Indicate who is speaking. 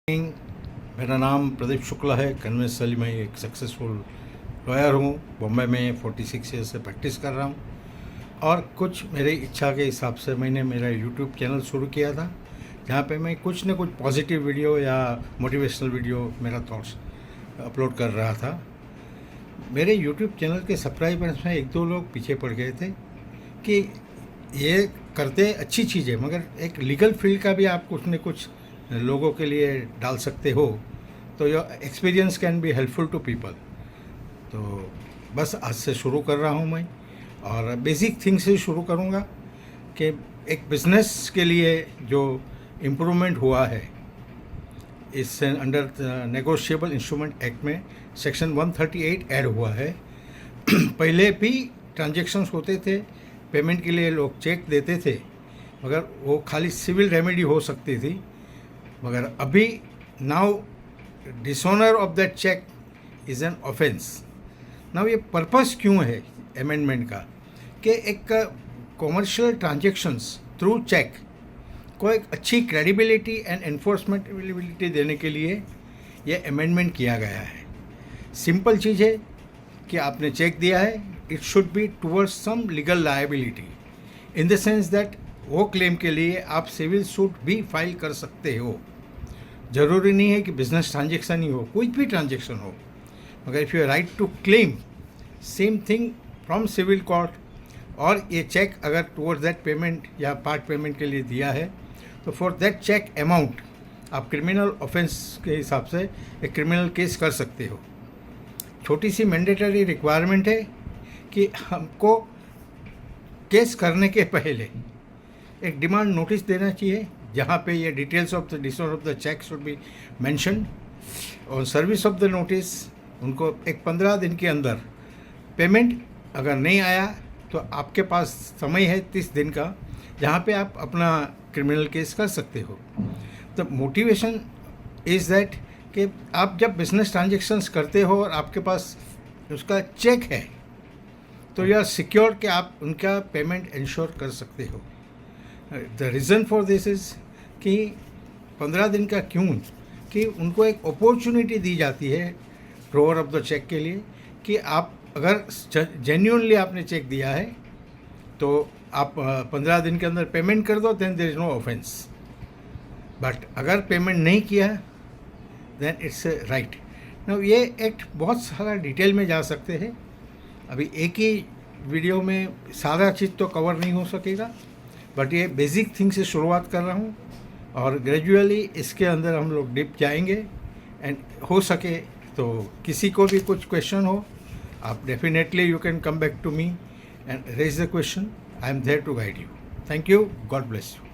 Speaker 1: मेरा नाम प्रदीप शुक्ला है। कन्वेंशनली मैं एक सक्सेसफुल लॉयर हूँ। बॉम्बे में 46 ईयर से प्रैक्टिस कर रहा हूँ और कुछ मेरी इच्छा के हिसाब से मैंने मेरा यूट्यूब चैनल शुरू किया था, जहाँ पे मैं कुछ न कुछ पॉजिटिव वीडियो या मोटिवेशनल वीडियो मेरा थॉट्स अपलोड कर रहा था। मेरे यूट्यूब चैनल के सब्सक्राइबर्स में एक दो लोग पीछे पड़ गए थे कि ये करते अच्छी चीज़ है, मगर एक लीगल फील्ड का भी आप कुछ न कुछ लोगों के लिए डाल सकते हो, तो your experience can be helpful to people. तो बस आज से शुरू कर रहा हूँ मैं, और बेसिक थिंग से शुरू करूँगा कि एक बिज़नेस के लिए जो इम्प्रूवमेंट हुआ है इस अंडर नेगोशिएबल इंस्ट्रूमेंट एक्ट में सेक्शन 138 ऐड हुआ है। पहले भी ट्रांजैक्शंस होते थे, पेमेंट के लिए लोग चेक देते थे, मगर वो खाली सिविल रेमेडी हो सकती थी। मगर अभी now dishonour of that cheque is an offence. Now ये पर्पस क्यों है अमेंडमेंट का कि एक कॉमर्शियल ट्रांजैक्शंस थ्रू चेक को एक अच्छी क्रेडिबिलिटी एंड एनफोर्समेंटेबिलिटी देने के लिए ये अमेंडमेंट किया गया है। सिंपल चीज़ है कि आपने चेक दिया है, it should be towards some legal liability in the sense that वो क्लेम के लिए आप सिविल सूट भी फाइल कर सकते हो। ज़रूरी नहीं है कि बिजनेस ट्रांजैक्शन ही हो, कोई भी ट्रांजैक्शन हो, मगर if you right to claim same thing from civil court, और ये चेक अगर टुवर्ड्स दैट पेमेंट या पार्ट पेमेंट के लिए दिया है, तो फॉर दैट चेक अमाउंट आप क्रिमिनल ऑफेंस के हिसाब से एक क्रिमिनल केस कर सकते हो। छोटी सी मैंडेटरी रिक्वायरमेंट है कि हमको केस करने के पहले एक डिमांड नोटिस देना चाहिए, जहाँ पे ये details of the dishonour of the cheque should be mention. और सर्विस ऑफ द नोटिस उनको एक 15 दिन के अंदर पेमेंट अगर नहीं आया तो आपके पास समय है 30 दिन का, जहाँ पे आप अपना क्रिमिनल केस कर सकते हो। तो मोटिवेशन इज़ दैट कि आप जब बिजनेस ट्रांजैक्शंस करते हो और आपके पास उसका चेक है, तो यू आर सिक्योर कि आप उनका पेमेंट इंश्योर कर सकते हो। The reason for this is कि 15 दिन का क्यों, कि उनको एक अपॉर्चुनिटी दी जाती है ड्रॉअर ऑफ द चेक के लिए कि आप अगर जेन्युइनली आपने चेक दिया है तो आप 15 दिन के अंदर पेमेंट कर दो, then there is no offence. But अगर पेमेंट नहीं किया देन इट्स राइट। नाउ ये एक्ट बहुत सारा डिटेल में जा सकते हैं, अभी एक ही वीडियो में सारा चीज़ तो कवर नहीं हो सकेगा, बट ये बेसिक थिंग से शुरुआत कर रहा हूँ और ग्रेजुअली इसके अंदर हम लोग डिप जाएंगे। एंड हो सके तो किसी को भी कुछ क्वेश्चन हो, आप definitely you can come back to me and raise the question. I am there to guide you. Thank you, God bless you.